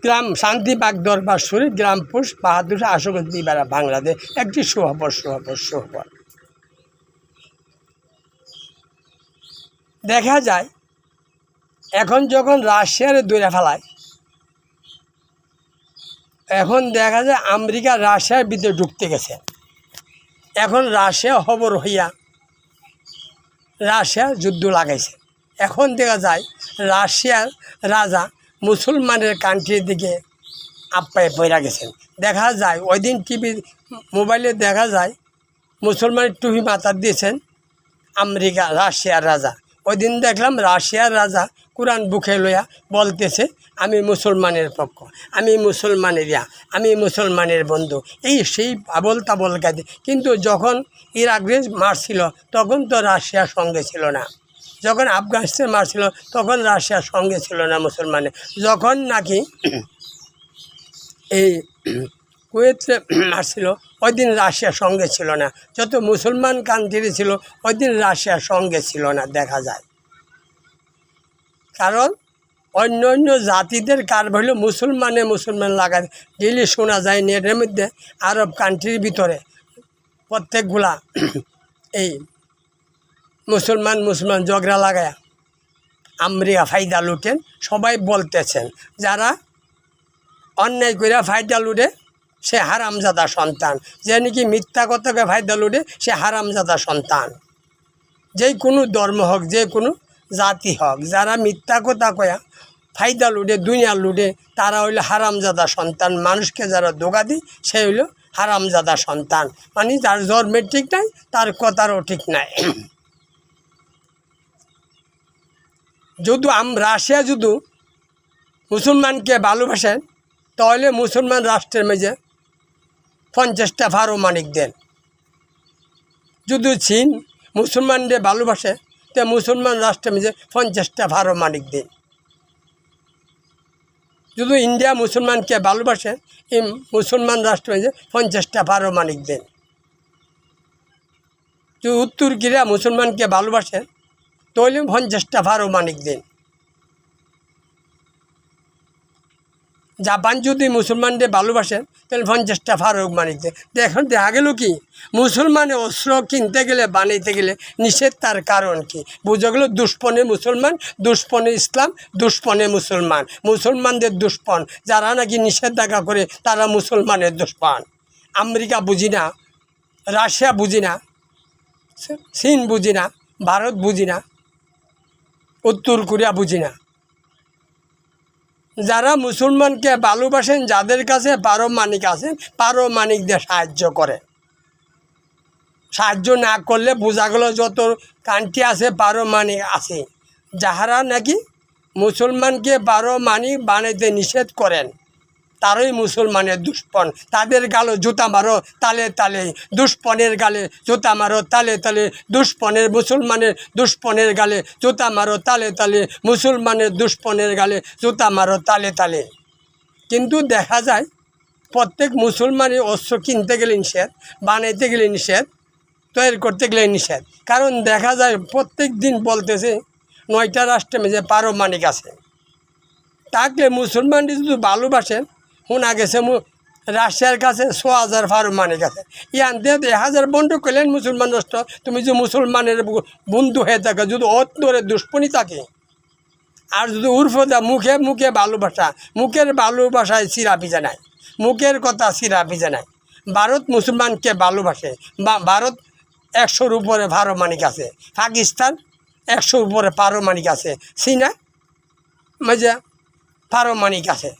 গ্রাম শান্তিবাগ দরবার শরীফ গ্রাম পোস্ট বাহাদুর আশুগঞ্জ বিবারা বাংলাদেশ একটি সুখবর দেখা যায় এখন যখন রাশিয়ার দূরে ফেলায়, এখন দেখা যায় আমেরিকা রাশিয়ার ভিতরে ঢুকতে গেছে। এখন রাশিয়া খবর হইয়া রাশিয়া যুদ্ধ লাগাইছে। এখন দেখা যায় রাশিয়ার রাজা মুসলমানের কান্ট্রির দিকে আপ্যায় পড়া গেছেন। দেখা যায় ওই দিন টিভি মোবাইলে দেখা যায় মুসলমানের টুপি মাথা দিয়েছেন রাশিয়ার রাজা। ওই দিন দেখলাম রাশিয়ার রাজা কোরআন বুকে লইয়া বলতেছে, আমি মুসলমানের পক্ষ, আমি মুসলমানের বন্ধু, এই সেই আবল তাবল গাইতে। কিন্তু যখন ইরাকে মারছিল তখন তো রাশিয়ার সঙ্গে ছিল না, যখন আফগানিস্তান মারছিল তখন রাশিয়ার সঙ্গে ছিল না মুসলমানের। যখন নাকি এই কুয়েতে মারছিল ওই দিন রাশিয়ার সঙ্গে ছিল না, যত মুসলমান কান্ট্রি ছিল ওই দিন রাশিয়ার সঙ্গে ছিল না দেখা যায়। কারণ অন্য জাতিদের কার হইল মুসলমান লাগায় ডেলি শোনা যায় নেটের মধ্যে আরব কান্ট্রির ভিতরে প্রত্যেকগুলা এই মুসলমান ঝগড়া লাগায় আমেরিকা ফায়দা লুটেন। সবাই বলতেছেন যারা অন্যায় করে ফায়দা লুটে সে হারামজাদা সন্তান, যে নাকি মিথ্যা কথাকে ফায়দা লুটে সে হারামজাদা সন্তান। যে কোনো ধর্ম হোক, যে কোনো জাতি হোক, যারা মিথ্যা কথা কয়া ফায়দা লুটে দুনিয়া লুটে তারা হইল হারামজাদা সন্তান। মানুষকে যারা ধোঁকা দিই সে হইল হারামজাদা সন্তান, মানে যার জন্মের ঠিক নাই তার কথারও ঠিক নাই। যদি রাশিয়া যদি মুসলমানকে ভালোবাসেন তাহলে মুসলমান রাষ্ট্রের মাঝে 50টা পারমাণবিক দেন। যদি চীন মুসলমানদের ভালোবাসে তো মুসলমান রাষ্ট্রের মাঝে 50টা পারমাণবিক দেন। যদি ইন্ডিয়া মুসলমানকে ভালোবাসে এই মুসলমান রাষ্ট্রের মাঝে 50টা পারমাণবিক দেন। যদি উত্তর কোরিয়া মুসলমানকে ভালোবাসে তাহলে 50টা পারমাণবিক দেন। জাপান যদি মুসলমানদের ভালোবাসেন তাহলে 50টা পারমাণবিক দেন। এখন দেখা গেল কি মুসলমানের অস্ত্র কিনতে গেলে বানাইতে গেলে নিষেধ, তার কারণ কি বুঝা গেল? দুষ্পনে মুসলমান, দুষ্পনে ইসলাম, দুষ্পনে মুসলমানদের দুষ্পন যারা নাকি নিষেধাজ্ঞা করে তারা মুসলমানের দুষ্পন। আমেরিকা বুঝি না, রাশিয়া বুঝি না, চীন বুঝি না, ভারত বুঝি না, উত্তর কোরিয়া বুঝি না। যারা মুসলমানকে ভালোবাসেন, যাদের কাছে পারমাণবিক আছেন, পারমাণবিকদের সাহায্য করে। সাহায্য না করলে বোঝা গেল যত কান্ট্রি আছে পারমাণবিক আছে, যাহারা নাকি মুসলমানকে পারমাণবিক বানাইতে নিষেধ করেন তারই মুসলমানের দুষ্পন। তাদের গালে জুতা মারো তালে তালে, দুষ্পনের গালে জুতা মারো তালে তালে, মুসলমানের দুষ্পনের গালে জুতা মারো তালে তালে, মুসলমানের দুষ্পনের গালে জুতা মারো তালে তালে। কিন্তু দেখা যায় প্রত্যেক মুসলমানের অস্ত্র কিনতে গেলে নিষেধ, বানাইতে গেলে নিষেধ, তৈরি করতে গেলে নিষেধ। কারণ দেখা যায় প্রত্যেক দিন বলতেছে 9টা রাষ্ট্রের মধ্যে পারমাণবিক আছে। থাকলে মুসলমানরা যদি ভালোবাসেন, শোনা গেছে রাশিয়ার কাছে 6000 পারমাণবিক আছে। ইয়ান দিয়ে 1000 বন্ধু করলেন মুসলমান রাষ্ট্র। তুমি যদি মুসলমানের বন্ধু হয়ে থাকে, যদি অন্তরে দুশ্মনী থাকে, আর যদি উর্ফদা মুখে ভালোবাসা, মুখের ভালোবাসায় সিরাপিজা নাই, মুখের কথা সিরাপিজা নাই। ভারত মুসলমানকে ভালোবাসে, ভারত 100-র উপরে পারমাণবিক আছে, পাকিস্তান 100-র উপরে পারমাণবিক আছে, চীনা মাঝে পারমাণবিক আছে,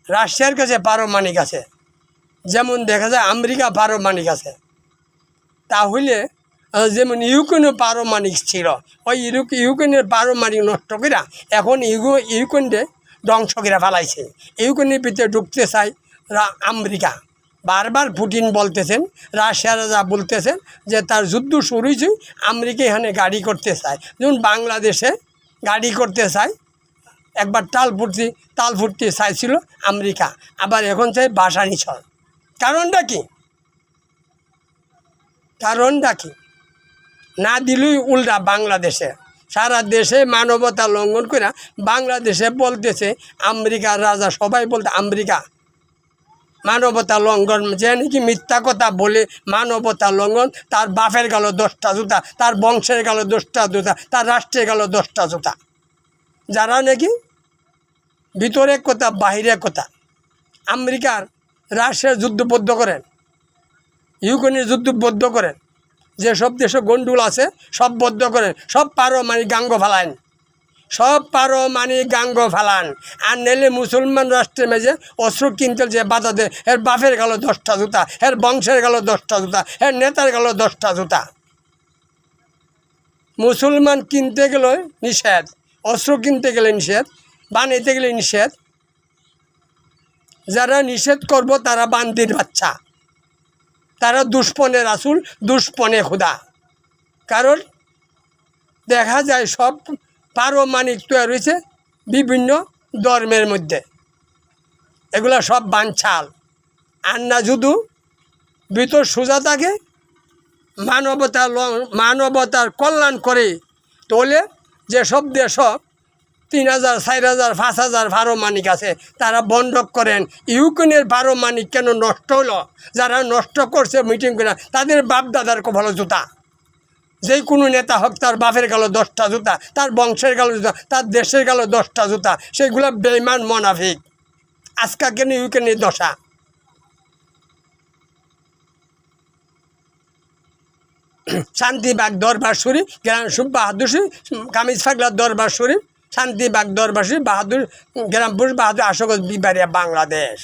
রাশিয়ার কাছে পারমাণবিক আছে, যেমন দেখা যায় আমেরিকা পারমাণবিক আছে। তাহলে যেমন ইউক্রেনও পারমাণবিক ছিল, ওই ইউক্রেনের পারমাণবিক নষ্ট করে এখন ইউক্রেনকে ধ্বংস করে ফেলাইছে। ইউক্রেনের ভিতরে ঢুকতে চায় আমেরিকা। বারবার পুতিন বলতেছেন, রাশিয়া রাজা বলতেছেন যে তার যুদ্ধ শুরু হয়েছে, আমেরিকা এখানে গাড়ি করতে চায়। যেমন বাংলাদেশে গাড়ি করতে চায়, একবার তাল ফুটতে চাইছিল আমেরিকা, আবার এখন চাই বাসানি ছড়। কারণটা কি না দিলেই উল্টা বাংলাদেশে সারা দেশে মানবতা লঙ্ঘন করে বাংলাদেশে বলতেছে আমেরিকার রাজা সবাই বলতে আমেরিকা মানবতা লঙ্ঘন, যে নাকি মিথ্যা কথা বলে মানবতা লঙ্ঘন, তার বাপের গেল 10টা জুতা, তার বংশের গেল 10টা জুতা, তার রাষ্ট্রের গেল 10টা জুতা। যারা নাকি ভিতরে কথা বাহিরে কথা, আমেরিকার রাশিয়ার যুদ্ধবদ্ধ করেন, ইউক্রেনের যুদ্ধবদ্ধ করেন, যেসব দেশে গন্ডুল আছে সব বদ্ধ করেন, সব পারমাণবিক গাঙ্গ ফেলান, সব পারমাণবিক গাঙ্গ ফেলান। আর নেলে মুসলমান রাষ্ট্রের মেঝে অস্ত্র কিনতে যে বাধা দেয়, এর বাপের গেল 10টা জুতা, এর বংশের গেল 10টা জুতা, এর নেতার গেল 10টা জুতা। মুসলমান কিনতে গেলে নিষেধ, অস্ত্র কিনতে গেলে নিষেধ, বানাইতে গেলে নিষেধ। যারা নিষেধ করব তারা বান্দির বাচ্চা, তারা দুষ্পনে রাসুল, দুষ্পনে খুদা। কারণ দেখা যায় সব পারমাণবিক তৈরি হয়েছে বিভিন্ন ধর্মের মধ্যে, এগুলা সব বানচাল। আর না শুধু ভিতর সোজা থাকে, মানবতার কল্যাণ করে তোলে। যেসব দেশ 3000, 4000, 5000 পারমাণবিক আছে, তারা বন্ধক করেন। ইউক্রেনের পারমাণবিক কেন নষ্ট হলো? যারা নষ্ট করছে মিটিং করে, তাদের বাপ দাদার ভালো জুতা। যে কোনো নেতা হোক, তার বাপের গেল 10টা জুতা, তার বংশের গেল জুতা, তার দেশের গেল 10টা জুতা। সেগুলো বেঈমান মুনাফিক। আজকা কেন ইউক্রেনের দশা? শান্তিবাগ দরবার শরীফ, গ্রাম বাহাদুর শরীফ, কামিজ ফাগলার দরবার শরীফ, শান্তিবাগ দরবার শরীফ, বাহাদুর গ্রামপুর, বাহাদুর আশোক বিবারিয়া, বাংলাদেশ।